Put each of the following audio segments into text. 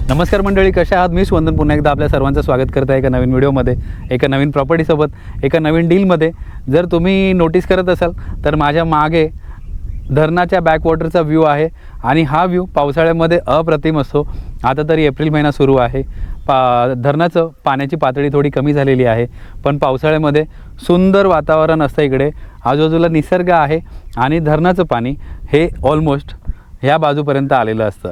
नमस्कार मंडळी, कशा आहात? मी वंदन पुन्हा एकदा आपल्या सर्वांचं स्वागत करत आहे एका नवीन व्हिडिओमध्ये, एका नवीन प्रॉपर्टीसोबत, एका नवीन डीलमध्ये. जर तुम्ही नोटीस करत असाल तर माझ्या मागे धरणाच्या बॅकवॉटरचा व्ह्यू आहे आणि हा व्ह्यू पावसाळ्यामध्ये अप्रतिम असतो. आता तरी एप्रिल महिना सुरू आहे, धरणाचं पाण्याची पातळी थोडी कमी झालेली आहे, पण पावसाळ्यामध्ये सुंदर वातावरण असतं. इकडे आजूबाजूला निसर्ग आहे आणि धरणाचं पाणी हे ऑलमोस्ट ह्या बाजूपर्यंत आलेलं असतं.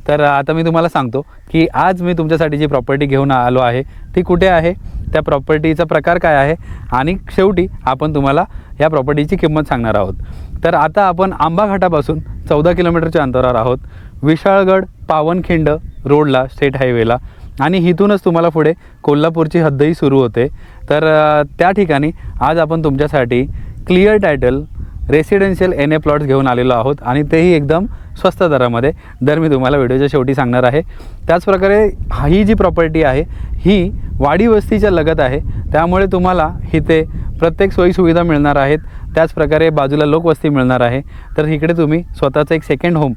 तर आता मी तुम्हाला सांगतो की आज मी तुमच्यासाठी जी प्रॉपर्टी घेऊन आलो आहे ती कुठे आहे, त्या प्रॉपर्टीचा प्रकार काय आहे आणि शेवटी आपण तुम्हाला या प्रॉपर्टीची किंमत सांगणार आहोत. तर आता आपण आंबा घाटापासून 14 किलोमीटरच्या अंतरावर आहोत, विशाळगड पावनखिंड रोडला, स्टेट हायवेला, आणि इथूनच तुम्हाला पुढे कोल्हापूरची हद्दही सुरू होते. तर त्या ठिकाणी आज आपण तुमच्यासाठी clear title residential NA plots घेऊन आलेलो आहोत आणि तेही एकदम स्वस्त दरामध्ये. दर मी तुम्हाला व्हिडिओच्या शेवटी सांगणार आहे. त्याचप्रकारे ही जी प्रॉपर्टी आहे ही वाडी वस्तीच्या लगत आहे, त्यामुळे तुम्हाला इथे प्रत्येक सोयीसुविधा मिळणार आहेत. त्याचप्रकारे बाजूला लोकवस्ती मिळणार आहे. तर इकडे तुम्ही स्वतःचं एक सेकंड होम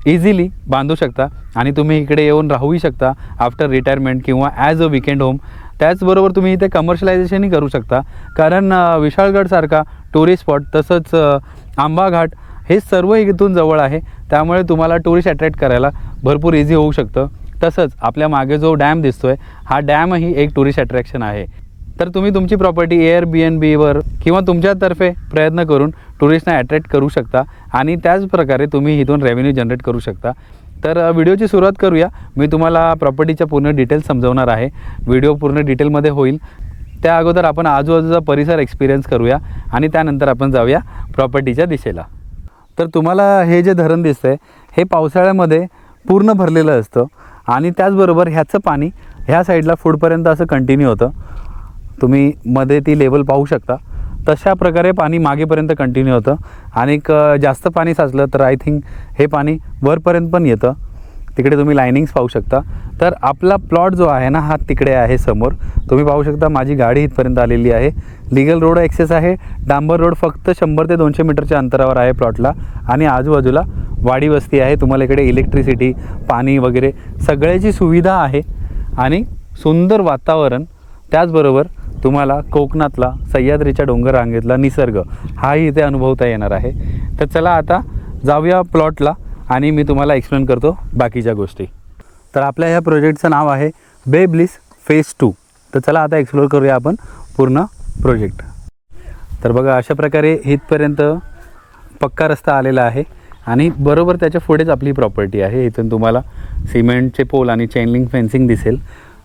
इझिली बांधू शकता आणि तुम्ही इकडे येऊन राहूही शकता आफ्टर रिटायरमेंट किंवा ॲज अ वीकेंड होम. त्याचबरोबर तुम्ही इथे कमर्शियलायझेशनही करू शकता, कारण विशाळगडसारखा टुरिस्ट स्पॉट तसंच आंबा घाट हे सर्व इथून जवळ आहे, त्यामुळे तुम्हाला टुरिस्ट अट्रॅक्ट करायला भरपूर इझी होऊ शकतं. तसंच आपल्या मागे जो डॅम दिसतोय हा डॅमही एक टुरिस्ट अट्रॅक्शन आहे. तर तुम्ही तुमची प्रॉपर्टी Airbnbवर किंवा तुमच्यातर्फे प्रयत्न करून टुरिस्टना अट्रॅक्ट करू शकता आणि त्याचप्रकारे तुम्ही इथून रेव्हेन्यू जनरेट करू शकता. तर व्हिडिओची सुरुवात करूया. मी तुम्हाला प्रॉपर्टीच्या पूर्ण डिटेल्स समजवणार आहे. व्हिडिओ पूर्ण डिटेलमध्ये होईल. त्या अगोदर आपण आजूबाजूचा परिसर एक्सपिरियन्स करूया आणि त्यानंतर आपण जाऊया प्रॉपर्टीच्या दिशेला. तर तुम्हाला हे जे धरण दिसतंय हे पावसाळ्यामध्ये पूर्ण भरलेलं असतं आणि त्याचबरोबर ह्याचं पाणी ह्या साईडला पुढपर्यंत असं कंटिन्यू होतं. तुम्ही मध्ये ती लेवल पाहू शकता, तशा प्रकारे पाणी मागेपर्यंत कंटिन्यू होतं आणि जास्त पाणी साचलं तर आय थिंक हे पाणी वरपर्यंत पण येतं. तिकडे तुम्ही लाईनिंग्स पाहू शकता. तर आपला प्लॉट जो आहे ना हा तिकडे आहे समोर. तुम्ही पाहू शकता माझी गाडी इथपर्यंत आलेली आहे. लीगल रोड ॲक्सेस आहे. डांबर रोड फक्त 100 ते 200 मीटरच्या अंतरावर आहे प्लॉटला आणि आजूबाजूला वाडी वस्ती आहे. तुम्हाला इकडे इलेक्ट्रिसिटी, पाणी वगैरे सगळ्याची सुविधा आहे आणि सुंदर वातावरण. त्याचबरोबर तुम्हाला कोकणातला सह्याद्रीच्या डोंगर रांगेतला निसर्ग हाही इथे अनुभवता येणार आहे. तर चला आता जाऊया प्लॉटला आणि मी तुम्हाला एक्सप्लेन करतो बाकीच्या गोष्टी. तर आपल्या ह्या प्रोजेक्टचं नाव आहे बे ब्लिस फेज 2. तर चला आता एक्सप्लोर करूया आपण पूर्ण प्रोजेक्ट. तर बघा अशा प्रकारे इथपर्यंत पक्का रस्ता आलेला आहे आणि बरोबर त्याच्या पुढेच आपली प्रॉपर्टी आहे. इथून तुम्हाला सिमेंटचे पोल आणि चेन लिंक फेन्सिंग दिसेल.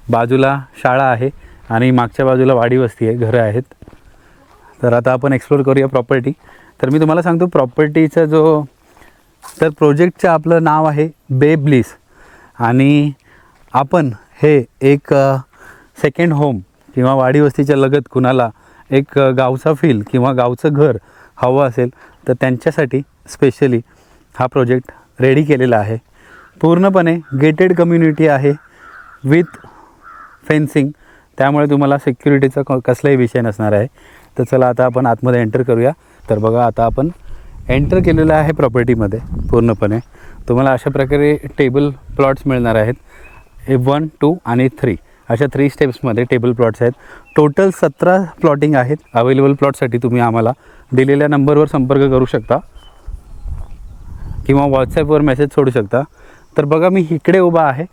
बाजूला शाळा आहे आणि मागच्या बाजूला वाडी वस्ती आहे, घरं आहेत. तर आता आपण एक्सप्लोर करूया प्रॉपर्टी. तर मी तुम्हाला सांगतो प्रॉपर्टीचा तर प्रोजेक्टचं आपलं नाव आहे बे ब्लिस आणि आपण हे एक सेकंड होम किंवा वाडी वस्तीच्या लगत कुणाला एक गावचा फील किंवा गावचं घर हवं असेल तर त्यांच्यासाठी स्पेशली हा प्रोजेक्ट रेडी केलेला आहे. पूर्णपणे गेटेड कम्युनिटी आहे विथ फेन्सिंग, त्यामुळे तुम्हाला सिक्युरिटीचा कसलाही विषय नसणार आहे. तर चला आता आपण आतमध्ये एंटर करूया. तर बघा आता आपण एंटर केलेलं आहे प्रॉपर्टीमध्ये. पूर्णपणे तुम्हाला अशा प्रकारे टेबल प्लॉट्स मिळणार आहेत. 1, 2 आणि 3 अशा 3 स्टेप्समध्ये टेबल प्लॉट्स आहेत. टोटल 17 प्लॉटिंग आहेत. अवेलेबल प्लॉटसाठी तुम्ही आम्हाला दिलेल्या नंबरवर संपर्क करू शकता किंवा व्हॉट्सॲपवर मेसेज सोडू शकता. तर बघा मी इकडे उभा आहे,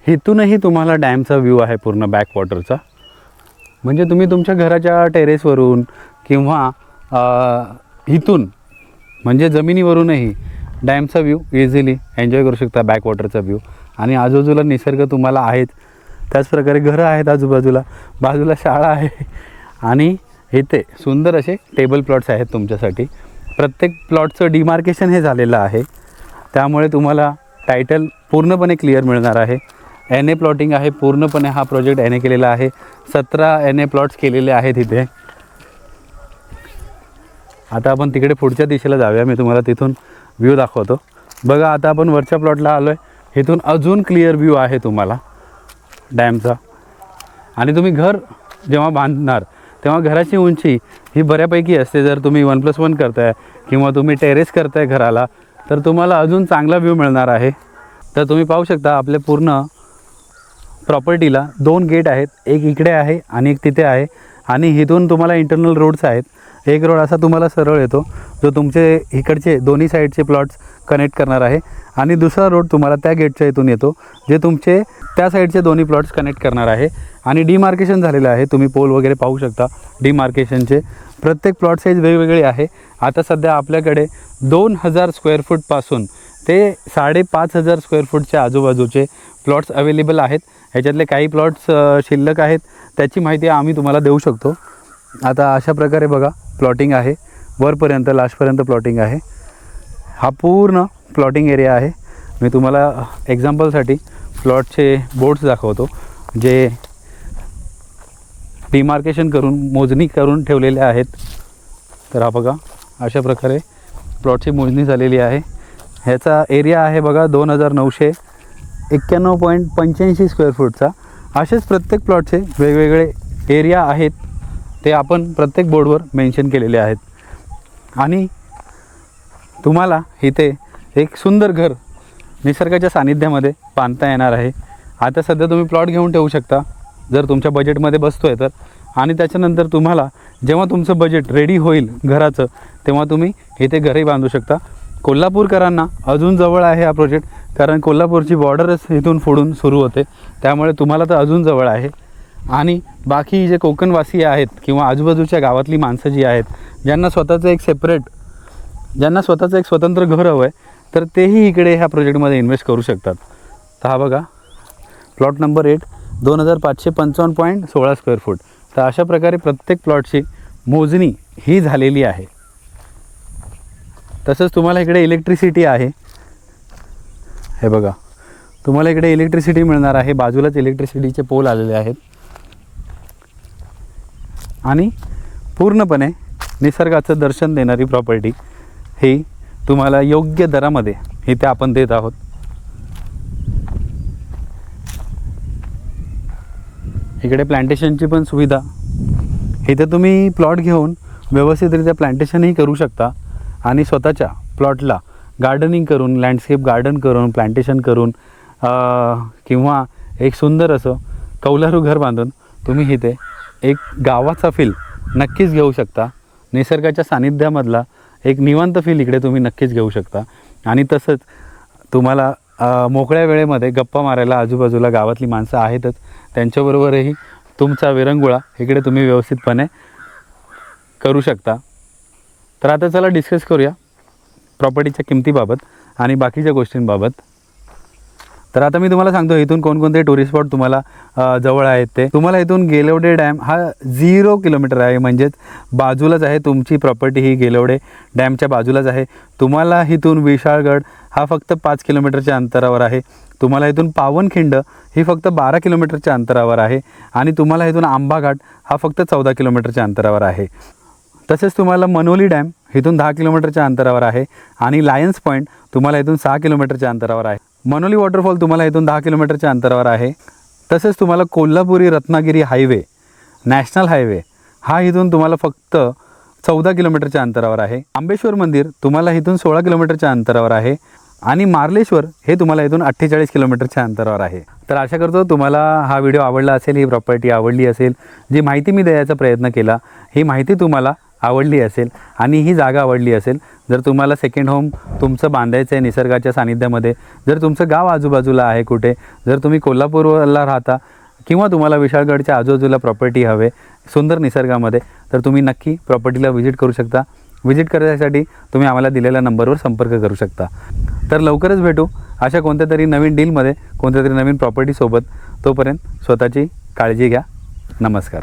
इथूनही तुम्हाला डॅमचा व्ह्यू आहे पूर्ण बॅकवॉटरचा. म्हणजे तुम्ही तुमच्या घराच्या टेरेसवरून किंवा इथून म्हणजे जमिनीवरूनही डॅमचा व्ह्यू इझिली एन्जॉय करू शकता, बॅकवॉटरचा व्ह्यू. आणि आजूबाजूला निसर्ग तुम्हाला आहेच, त्याचप्रकारे घरं आहेत आजूबाजूला, बाजूला शाळा आहे आणि इथे सुंदर असे टेबल प्लॉट्स आहेत तुमच्यासाठी. प्रत्येक प्लॉटचं डिमार्केशन हे झालेलं आहे, त्यामुळे तुम्हाला टायटल पूर्णपणे क्लिअर मिळणार आहे. NA प्लॉटिंग आहे, पूर्णपणे हा प्रोजेक्ट NA केलेला आहे. 17 NA प्लॉट्स केलेले आहेत इथे. आता आपण तिकडे पुढच्या दिशेला जाऊया, मी तुम्हाला तिथून व्ह्यू दाखवतो. बघा आता आपण वरच्या प्लॉटला आलो आहे. इथून अजून क्लिअर व्ह्यू आहे तुम्हाला डॅमचा. आणि तुम्ही घर जेव्हा बांधणार तेव्हा घराची उंची ही बऱ्यापैकी असते. जर तुम्ही 1+1 करताय किंवा तुम्ही टेरेस करताय घराला, तर तुम्हाला अजून चांगला व्ह्यू मिळणार आहे. तर तुम्ही पाहू शकता आपल्या पूर्ण प्रॉपर्टीला 2 गेट आहेत. एक इकडे आहे आणि एक तिथे आहे. आणि इथून तुम्हाला इंटरनल रोड्स आहेत. एक रोड असा तुम्हाला सरळ येतो जो तुमचे इकडचे दोन्ही साईडचे प्लॉट्स कनेक्ट करणार आहे. आणि दुसरा रोड तुम्हाला त्या गेटच्या इथून येतो जे तुमचे त्या साईडचे दोन्ही प्लॉट्स कनेक्ट करणार आहे. आणि डिमार्केशन झालेलं आहे. तुम्ही पोल वगैरे पाहू शकता डिमार्केशनचे. प्रत्येक प्लॉट साईज वेगवेगळी आहे. आता सध्या आपल्याकडे 2000 स्क्वेअर फूटपासून ते 5500 स्क्वेअर फूटच्या आजूबाजूचे प्लॉट्स अवेलेबल आहेत. ह्याच्यातले काही प्लॉट्स शिल्लक आहेत, त्याची माहिती आम्ही तुम्हाला देऊ शकतो. आता अशा प्रकारे बघा प्लॉटिंग आहे, वरपर्यंत लास्टपर्यंत प्लॉटिंग आहे. हा पूर्ण प्लॉटिंग एरिया आहे. मी तुम्हाला एक्झाम्पलसाठी प्लॉटचे बोर्ड्स दाखवतो जे डिमार्केशन करून मोजणी करून ठेवलेले आहेत. तर हा बघा अशा प्रकारे प्लॉटची मोजणी झालेली आहे. ह्याचा एरिया आहे बघा 2991.85 स्क्वेअर फूटचा. असेच प्रत्येक प्लॉटचे वेगवेगळे एरिया आहेत, ते आपण प्रत्येक बोर्डवर मेन्शन केलेले आहेत. आणि तुम्हाला इथे एक सुंदर घर निसर्गाच्या सानिध्यामध्ये बांधता येणार आहे. आता सध्या तुम्ही प्लॉट घेऊन ठेवू शकता जर तुमच्या बजेटमध्ये बसतो आहे तर. आणि त्याच्यानंतर तुम्हाला जेव्हा तुमचं बजेट रेडी होईल घराचं, तेव्हा तुम्ही इथे घरही बांधू शकता. कोल्हापूरकरांना अजून जवळ आहे हा प्रोजेक्ट, कारण कोल्हापूरची बॉर्डरच इथून पुढून सुरू होते. त्यामुळे तुम्हाला तर अजून जवळ आहे. आणि बाकी जे कोकणवासी आहेत किंवा आजूबाजूच्या गावातली माणसं जी आहेत, ज्यांना स्वतःचं एक स्वतंत्र घर हवं आहे, तर तेही इकडे ह्या प्रोजेक्टमध्ये इन्व्हेस्ट करू शकतात. तर हा बघा प्लॉट नंबर 8 2555.16 स्क्वेअर फूट. तर अशा प्रकारे प्रत्येक प्लॉटची मोजणी ही झालेली आहे. तसंच तुम्हाला इकडे इलेक्ट्रिसिटी आहे. हे बघा तुम्हाला इकडे इलेक्ट्रिसिटी मिळणार आहे. बाजूलाच इलेक्ट्रिसिटीचे पोल आलेले आहेत. आणि पूर्णपणे निसर्गाचं दर्शन देणारी प्रॉपर्टी ही तुम्हाला योग्य दरामध्ये इथे आपण देत आहोत. इकडे प्लांटेशनची पण सुविधा. इथे तुम्ही प्लॉट घेऊन व्यवस्थितरित्या प्लांटेशनही करू शकता आणि स्वतःच्या प्लॉटला गार्डनिंग करून, लँडस्केप गार्डन करून, प्लांटेशन करून किंवा एक सुंदर असं कौलारू घर बांधून तुम्ही इथे एक गावाचा फील नक्कीच घेऊ शकता. निसर्गाच्या सानिध्यामधला एक निवांत फील इकडे तुम्ही नक्कीच घेऊ शकता. आणि तसंच तुम्हाला मोकळ्या वेळेमध्ये गप्पा मारायला आजूबाजूला गावातली माणसं आहेतच, त्यांच्याबरोबरही तुमचा विरंगुळा इकडे तुम्ही व्यवस्थितपणे करू शकता. तर आता चला डिस्कस करूया प्रॉपर्टीच्या किमतीबाबत आणि बाकीच्या गोष्टींबाबत. तर आता मी तुम्हाला सांगतो इथून कोणकोणते टुरिस्ट स्पॉट तुम्हाला जवळ आहेत. ते तुम्हाला इथून गेलवडे डॅम हा 0 किलोमीटर आहे, म्हणजेच बाजूलाच आहे. तुमची प्रॉपर्टी ही गेलवडे डॅमच्या बाजूलाच आहे. तुम्हाला इथून विशाळगड हा फक्त 5 किलोमीटरच्या अंतरावर आहे. तुम्हाला इथून पावनखिंड ही फक्त 12 किलोमीटरच्या अंतरावर आहे. आणि तुम्हाला इथून आंबाघाट हा फक्त 14 किलोमीटरच्या अंतरावर आहे. तसेच तुम्हाला मनोली डॅम इथून 10 किलोमीटरच्या अंतरावर आहे. आणि लायन्स पॉईंट तुम्हाला इथून 6 किलोमीटरच्या अंतरावर आहे. मनोली वॉटरफॉल तुम्हाला इथून 10 किलोमीटरच्या अंतरावर आहे. तसेच तुम्हाला Kolhapuri Ratnagiri highway, national highway हा इथून तुम्हाला फक्त 14 किलोमीटरच्या अंतरावर आहे. आंबेश्वर मंदिर तुम्हाला इथून 16 किलोमीटरच्या अंतरावर आहे. आणि मार्लेश्वर हे तुम्हाला इथून 48 किलोमीटरच्या अंतरावर आहे. तर आशा करतो तुम्हाला हा व्हिडिओ आवडला असेल, ही प्रॉपर्टी आवडली असेल, जी माहिती मी द्यायचा प्रयत्न केला ही माहिती तुम्हाला आवडली असेल आणि ही जागा आवडली असेल. जर तुम्हाला सेकंड होम तुमचं बांधायचं आहे निसर्गाच्या सानिध्यामध्ये, जर तुमचं गाव आजूबाजूला आहे कुठे, जर तुम्ही कोल्हापूरला राहता किंवा तुम्हाला विशाळगडच्या आजूबाजूला प्रॉपर्टी हवे सुंदर निसर्गामध्ये, तर तुम्ही नक्की प्रॉपर्टीला व्हिजिट करू शकता. व्हिजिट करण्यासाठी तुम्ही आम्हाला दिलेल्या नंबरवर संपर्क करू शकता. तर लवकरच भेटू अशा कोणत्या तरी नवीन डीलमध्ये, कोणत्या तरी नवीन प्रॉपर्टीसोबत. तोपर्यंत स्वतःची काळजी घ्या. नमस्कार.